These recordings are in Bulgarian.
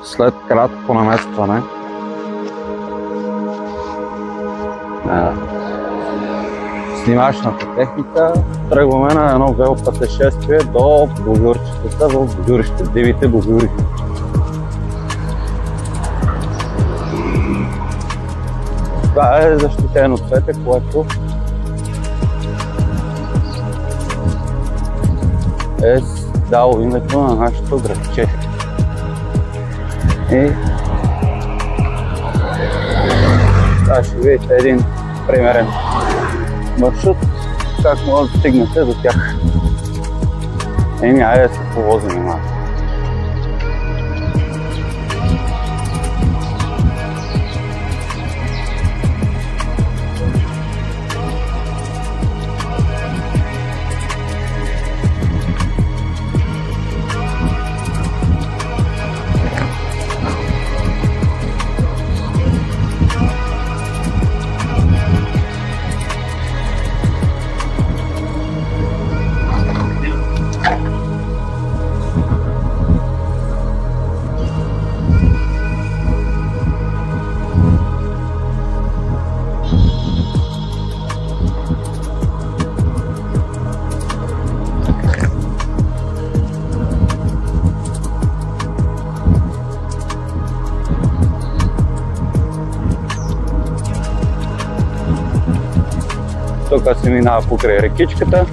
След кратко наместване снимачната техника тръгваме на едно велопътешествие до божурчетата в Божурище, дивите божури. Това е защитено цвете, което е дало името на нашето градче. И сега ще видите един примерен маршрут, как може да стигнете до тях. Айде да се повозим малко. Тук се минава покрай рекичката.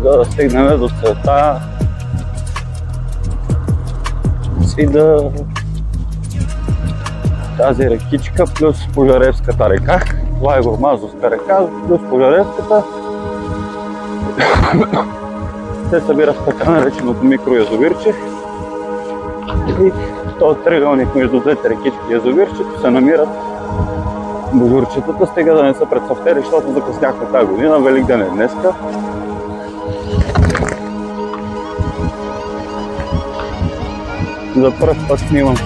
За да стигнем до целта си да тази рекичка плюс Пожаревската река. Това е Гормазовска река плюс Пожаревската. Те събират в така нареченото микроязовирче. И този триъгълник между двете рекички и язовирчето се намират божурчетата, стига да не са прецъфтели, защото закъсняхме тази година, Великден е днеска. За първ път снимам с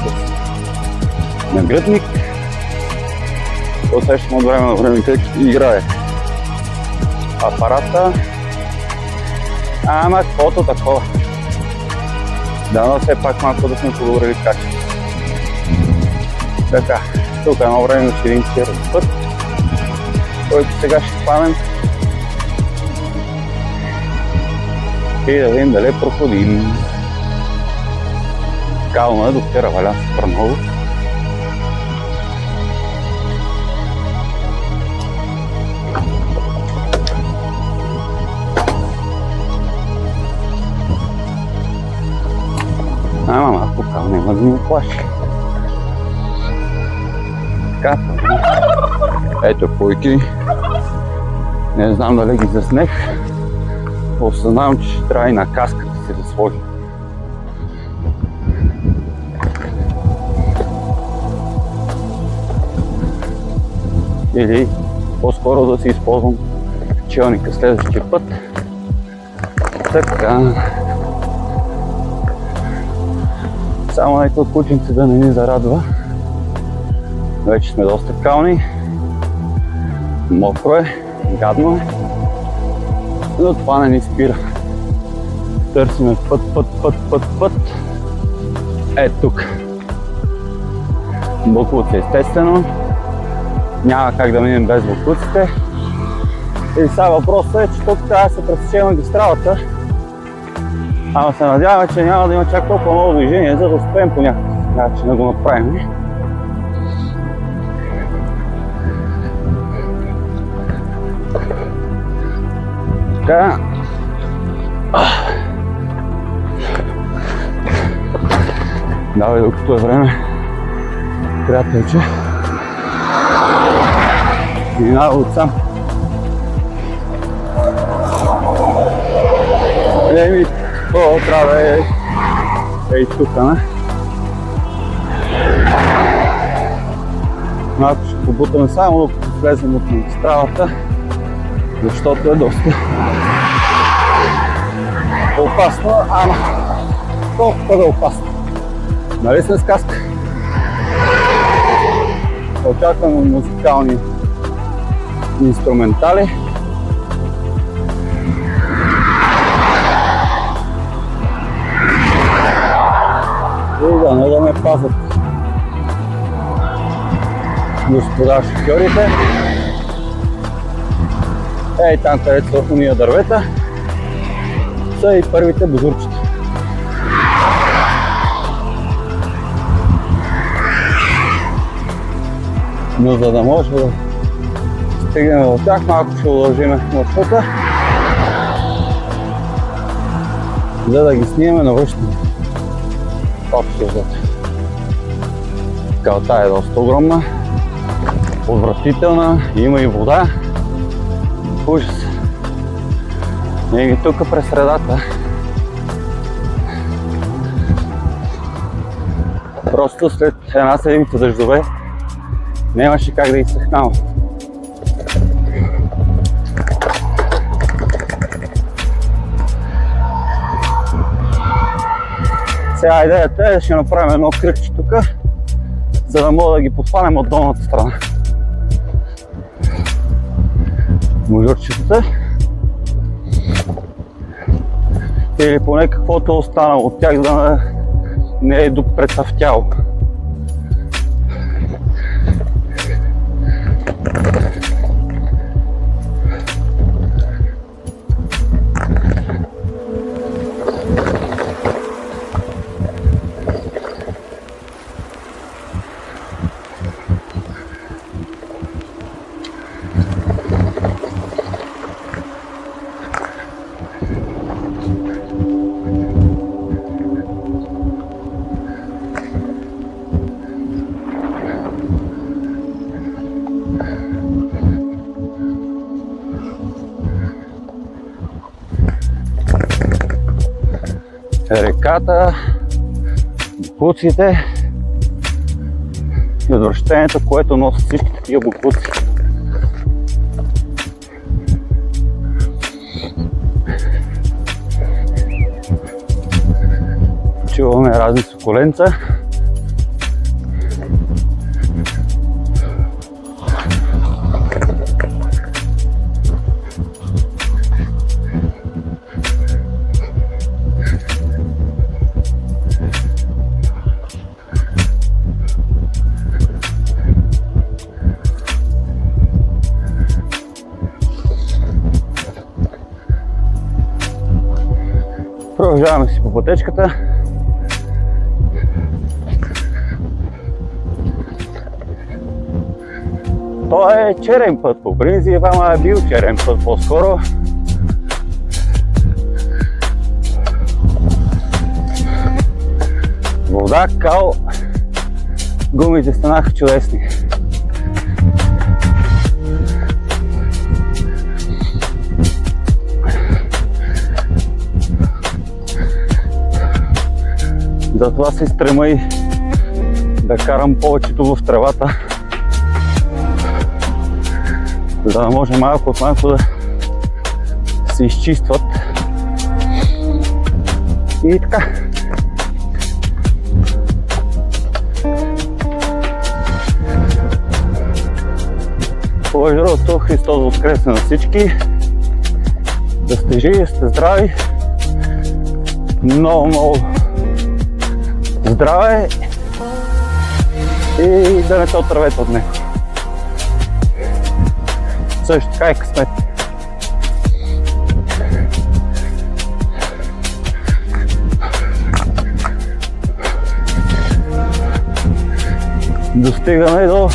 нагръдник. Усещам от време на време как играе апарата. Ама каквото такова. Дано все пак малко да сме подобрили качеството. Така, тук едно време ще един черен път, който сега ще хванем и да видим дали е проходим. Кално е, до вчера валя супер много. Ама малко кал няма да ми плаши. Така, ето пуйки. Не знам дали ги заснех. Осъзнавам, че ще трябва и на каската си да сложим. Или по-скоро да си използвам челника следващия път. Така. Само някакво кученце да не ни зарадва. Вече сме доста кални. Мокро е, гадно е. Но това не ни спира. Търсиме път. Е тук. Боклуци естествено. Няма как да минем без боклуците. И сега въпросът е, че тук трябва да се пресече магистралата. Ама се надяваме, че няма да има чак толкова много движение, за да успеем по някакъв начин да го направим. Така. Давай, докато е време, приятелче. Минава отсам. Еми, какво трябва да е ей тук, не? Малко ще побутаме само докато влезем от магистралата, защото е доста опасно, ама толкова да е опасно. Нали сме с каска? Очакваме музикални инструментали. пазят господа шофьорите. Ей там, където са уния дървета, са и първите бузурчета. Но за да може да стигнем до тях, малко ще удължим маршрута, за да ги снимаме на връщане. Общо взето. Скалата е доста огромна, отвратителна, има и вода. Ужас. И тук през средата. Просто след една седмица дъждове нямаше как да изсъхнава. Сега идеята е да ще направим едно кръгче тук, за да мога да ги подхванем от долната страна. Мужурчетата. Или поне каквото е останало от тях, да не е допрецъфтяло. Реката, боклуците и отвращението, което носи всички такива боклуци. Чуваме разни соколенца. Продължаваме си по пътечката. Това е черен път по принцип, ама е бил черен път по-скоро. Вода, кал, гумите станаха чудесни. Затова се стрема и да карам повечето в тревата, за да може малко от малко да се изчистват. И така. Между другото, Христос воскресне на всички. Да сте живи, да сте здрави. Много здраве и да не се отървете от него. Също така и късмет. Достигаме до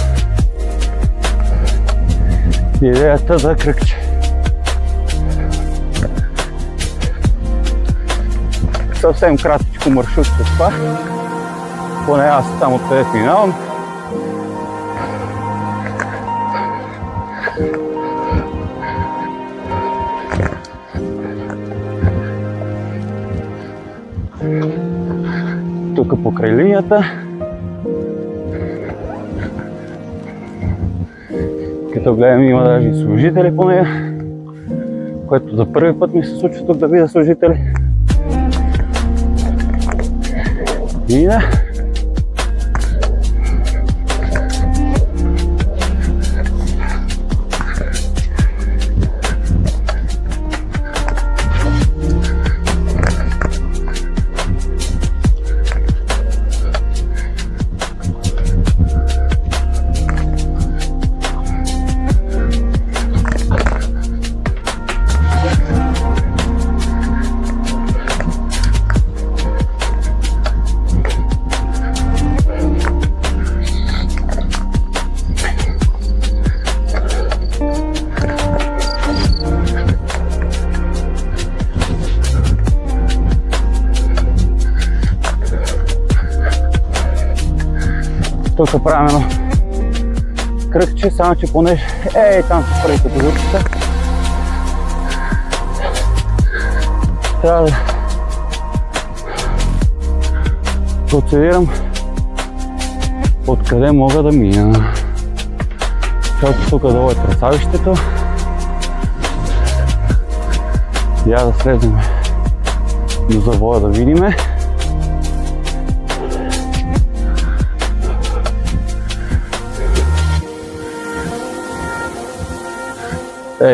идеята за кръгче. Съвсем кратичко маршрут с това. Поне аз там откъдето минавам. Тук покрай линията. Като гледам, има даже и служители по нея, което за първи път ми се случва тук да видя служители. И да. Тук правим едно кръгче, само че понеже там се първите позорчета. Трябва да процедирам откъде мога да мина. Защото тук долу е тресавището. Я да слезем до завоя да видиме.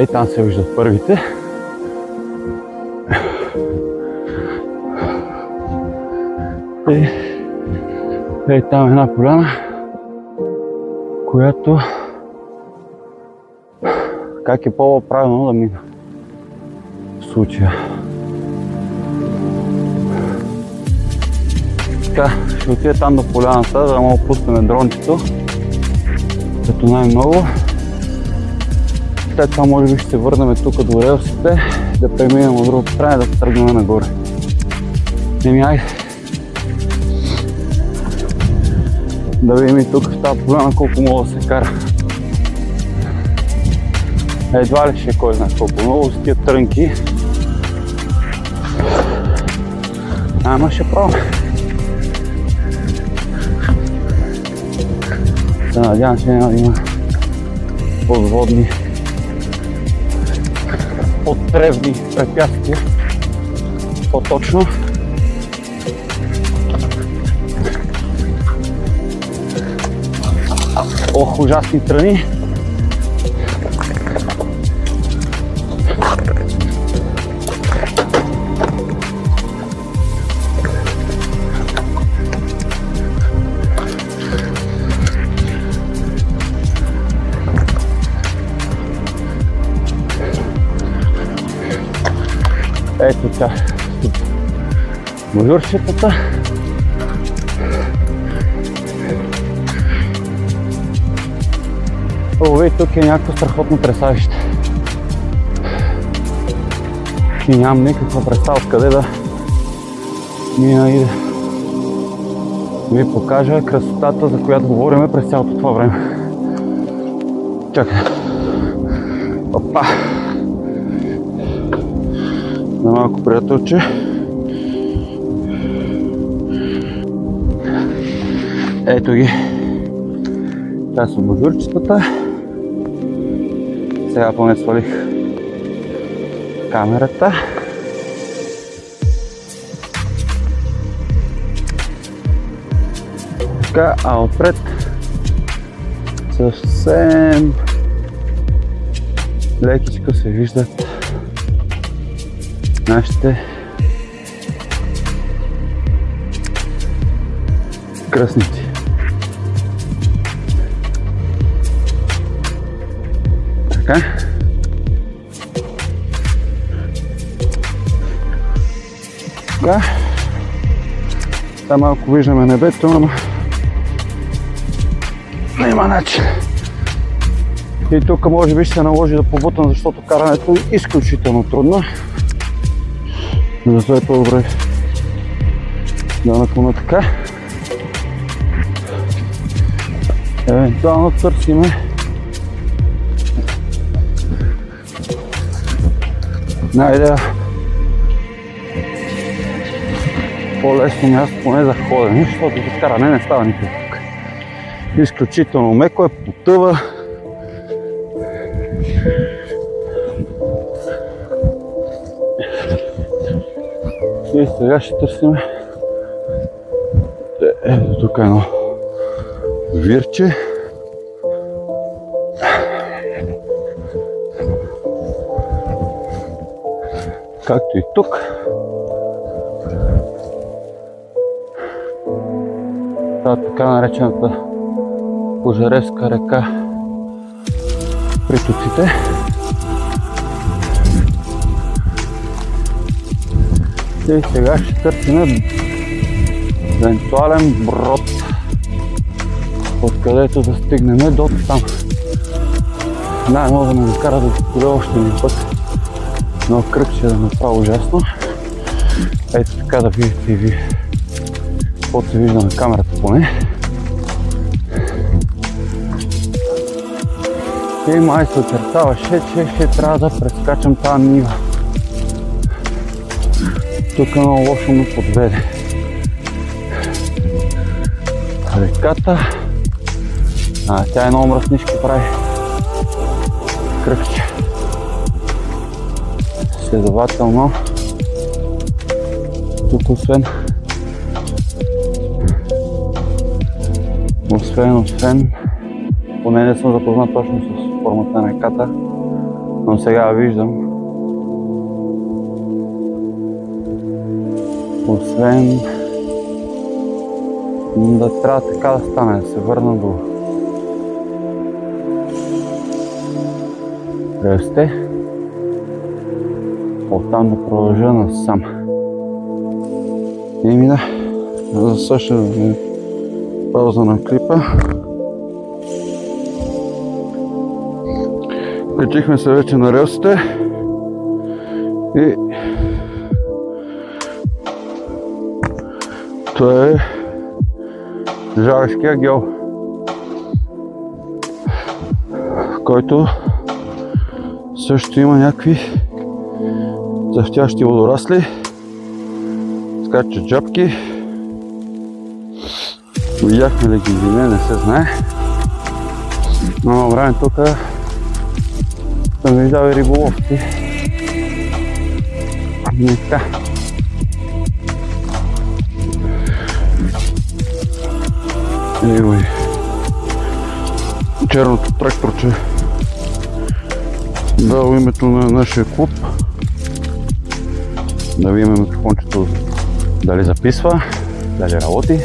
И там се виждат първите. И там е една поляна, която как е по-правилно да мина в случая. Така, ще отида там до поляната, за да мога да пуснем дрончето, като най-много. След това може би ще се върнем тук до релсите, да преминем от другата страна и да тръгнем нагоре. Айде! Да видим и тук в тази поляна колко мога да се кара. Едва ли ще е кой знае колко много с тия трънки. Ама ще пробвам. Се надявам, че няма да има подводни подтревни препятствия. По-точно. Ох, ужасни тръни. Ето така, божурчетата. Виж, тук е някакво страхотно тресавище. И нямам никаква представа откъде да мина и да ви покажа красотата, за която говорим през цялото това време. Чакай. Опа! На малко приятелче. Ето ги. Това са божурчетата. Сега поне свалих камерата. Така, а отпред съвсем лекичко се виждат нашите кръстници. Така. Така. Там малко виждаме небето, ама няма начин. И тук може би ще се наложи да побутам, защото карането е изключително трудно. Затова е по-добре да наклона така. Евентуално търсиме найде по-лесно място, поне за ходене, защото за каране не става никакво тук. Изключително меко е, потъва. И сега ще търсим. Ето тук е едно вирче. Както и тук. Това така наречената Пожаревска река притоците. И сега ще търсим евентуален брод, откъдето да стигнем до там. Най-много да ме накара да поля още един път. Но кръг ще да направя ужасно. Ето така да видите и ви каквото се вижда на камерата поне. И май се очертаваше, че ще трябва да прескачам тази нива. Тук много лошо ме подведе. Реката. Тя е много мръснишки прави. Кръвче. Следователно, тук освен поне не съм запознат точно с формата на реката, но сега виждам. Освен да трябва така да стане, да се върна до Ревсте, оттам да продължа насам. И да, за същата пауза на клипа. Качихме се вече на релсите и това е Жалешкия гьол, който също има някакви цъфтящи водорасли, скачат джапки. Видяхме ли ги или не се знае. Но на време тук съм виждал и риболовци. И така. Ево и черното тракторче дало името на нашия клуб. Да видим микрофончето дали записва, дали работи.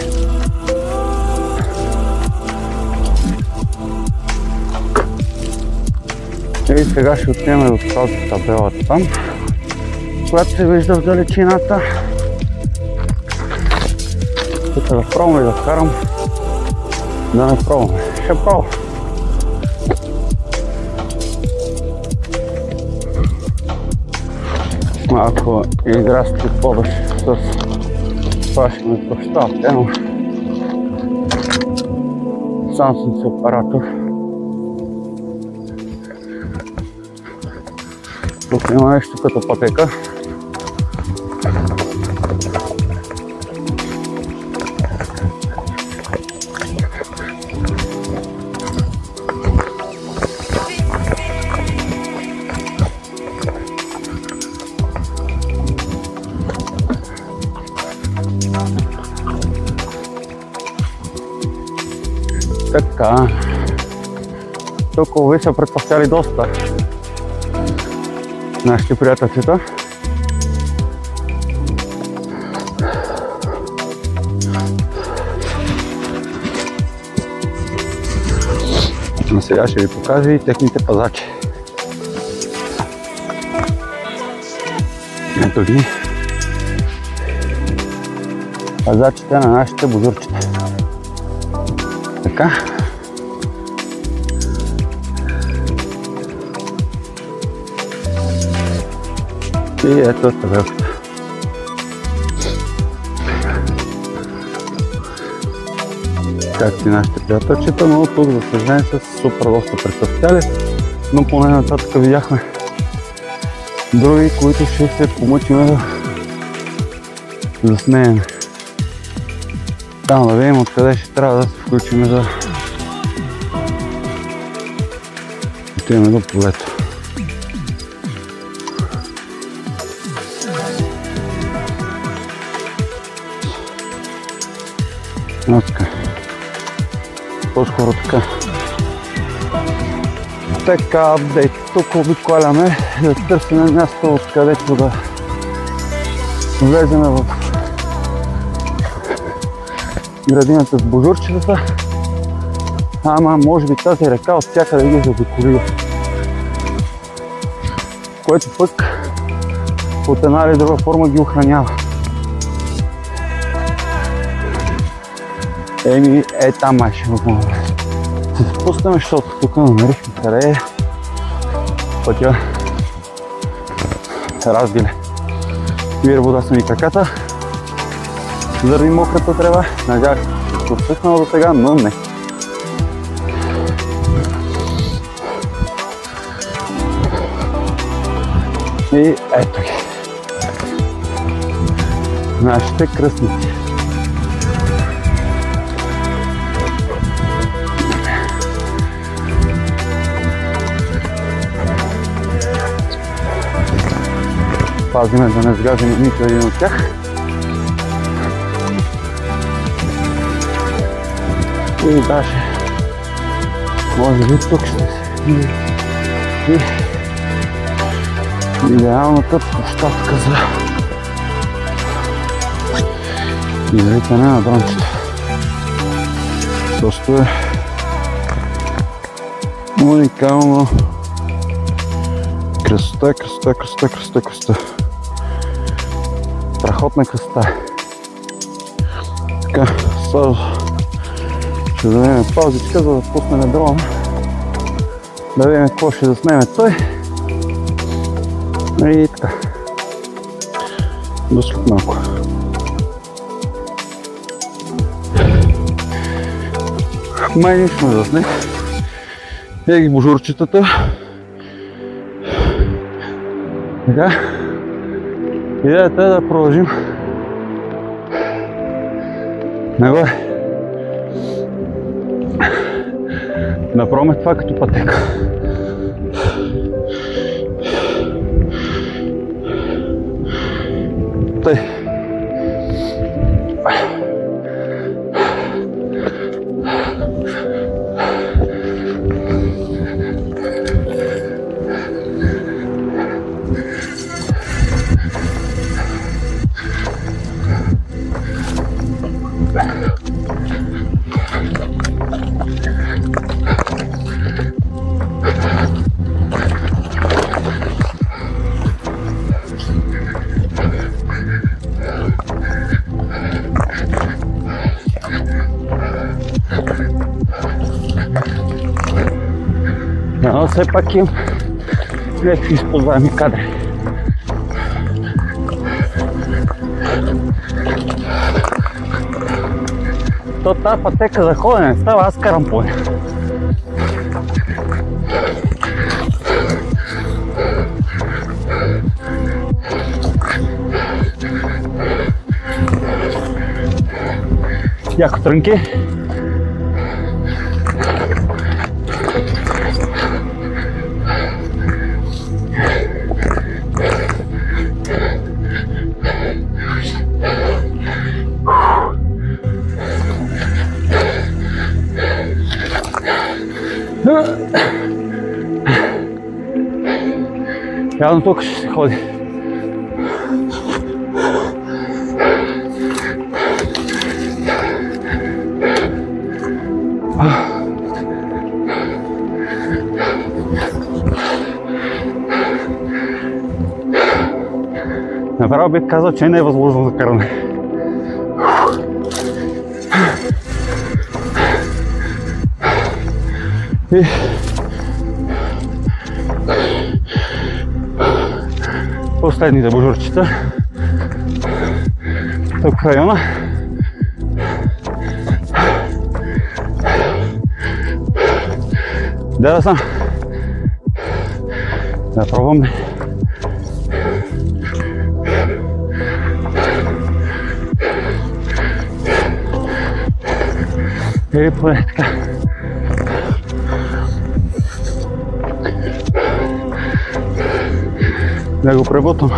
И сега ще отидем до тази табелата там, която се вижда в далечината. Тук да пробвам и да вкарам. Да не пробваме. Ще пробвам. Ако игра с клиподаш с това ще ме прощавате, но сам съм си оператор. Тук има нещо като пътека. Така, тук ови са предпастяли доста нашите приятелчета. А сега ще ви покажа и техните пазачи. Ето ги пазачите на нашите бузурчета. Така. И ето табелката. Както и нашите приятелчета, но тук за съжаление са супер доста прецъфтяли, но поне нататък видяхме други, които ще се помъчим да заснеем. Там да видим откъде ще трябва да се включим да отидем до полето. Така. По-скоро така. Така, апдейт. Тук обикаляме да търсим място, откъдето да влезем в градината с бузурчетата. Ама може би тази река от всякъде ги заобиколи. Което пък от една или друга форма ги охранява. Еми, там май ще го се спускаме, защото тук намерихме къде е пътя Разгиле. Вира вода са ми краката заради мократа трева. Надявах се, че отсъхнало до сега, но не. И ето ги. Нашите кръстници. Пазиме да не сгазим нито един от тях. И даже може би тук ще се види идеалната площадка за излитане на дрончета. Просто е уникално. Красота, красота, красота, красота, красота. Страхотна красота. Така, сега ще дадем паузичка, за да пуснем дрона. Да видим какво ще заснеме той. И така. До след малко. Май нищо не заснех. Е ги божурчетата. Така. Идеята е да продължим нагоре. Да пробваме това като пътека. Тъй. Но все пак имам някакви използваеми кадри. То тази пътека за ходене става, аз карам по нея. Яко трънки. Явно тук ще се ходи. Направо бих казал, че не е възможно за каране. И последните божурчета тук в района. Да съм. Да пробвам. И поне така. Да го пребутам.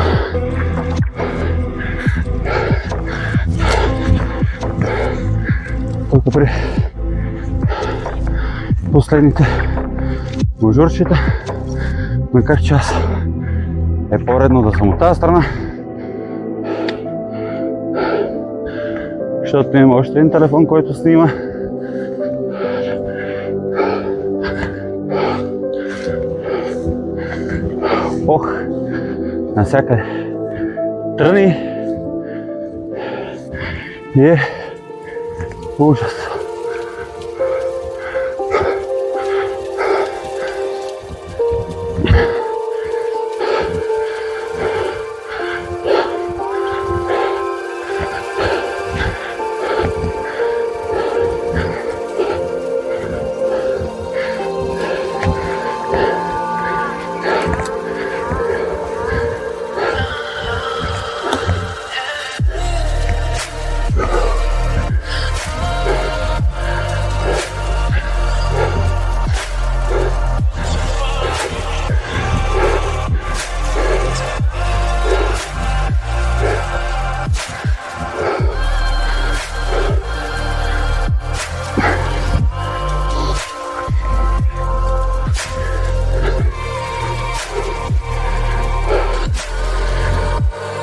Тук при последните божурчета, макар че аз е по-редно да съм от тази страна, защото има още един телефон, който снима. Ох, насякъде тръни и е ужас.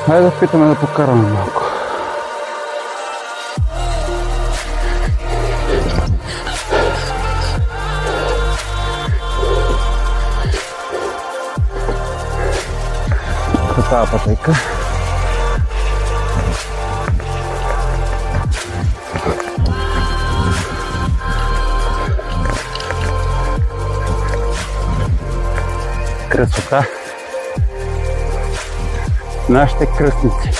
Хайде да питаме да покараме малко. За тази пътека. Красота. Нашите кръстници.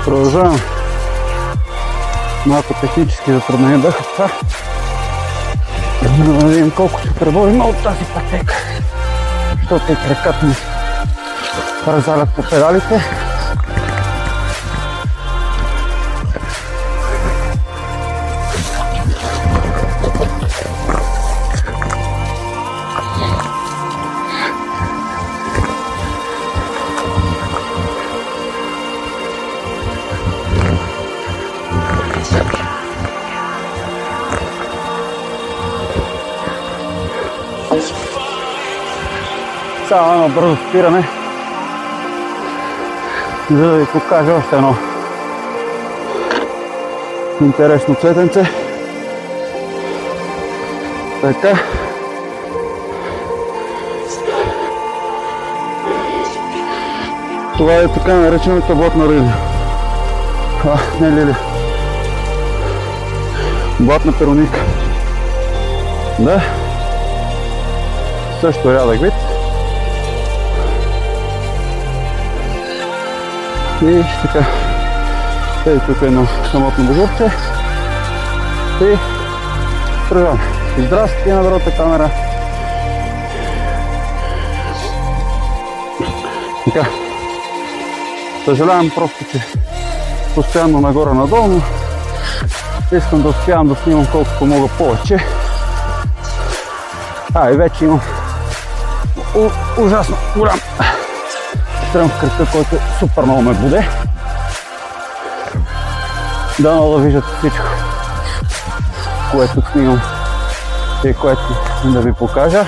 Продължавам. Малко технически затруднения бяха това. Да видим колко ще преборим от тази пътека. Защото и краката ми разалят по педалите. Само едно бързо спиране, за да ви покажа още едно интересно цветенце. Така. Това е така наречената блатна лилия. Не лилия. Блатна пероника. Да. Също рядък вид. И така, ей тук е едно самотно божурче и продължаваме. Здрасти на другата камера. Така, съжалявам просто, че постоянно нагоре-надолу, но искам да успявам да снимам колкото мога повече. И вече имам ужасно голям стръм в кръка, който супер много ме буде. Дано да виждате всичко, което снимам и което да ви покажа.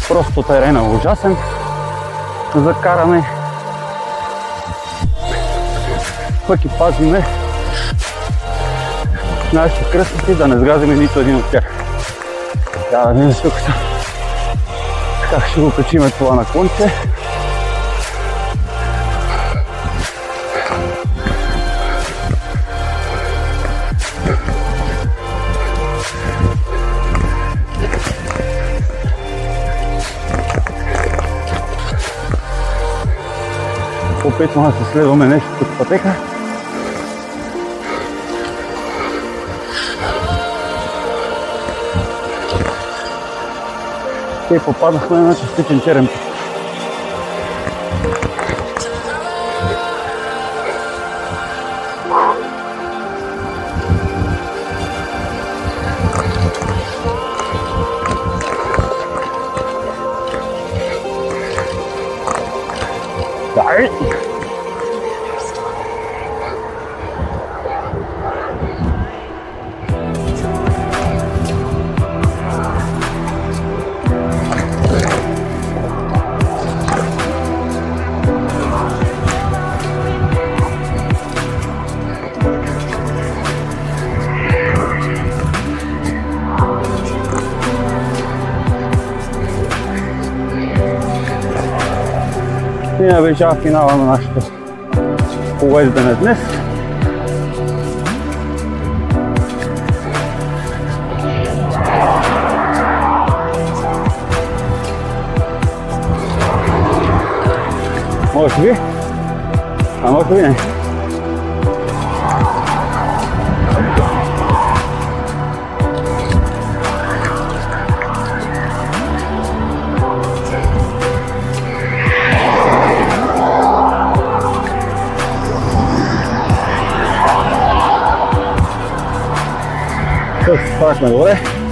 Просто теренът е ужасен за каране. Пък и пазиме нашите кръстници да не сгазиме нито един от тях. Да видим тук как ще го качиме това наклонче. Опитваме да се следваме нещо като пътека. И попадахме на частичен черен път. Дай! И наближава финала на нашето повеждане днес. Може би Ma molto bene. Questo fa come vuole.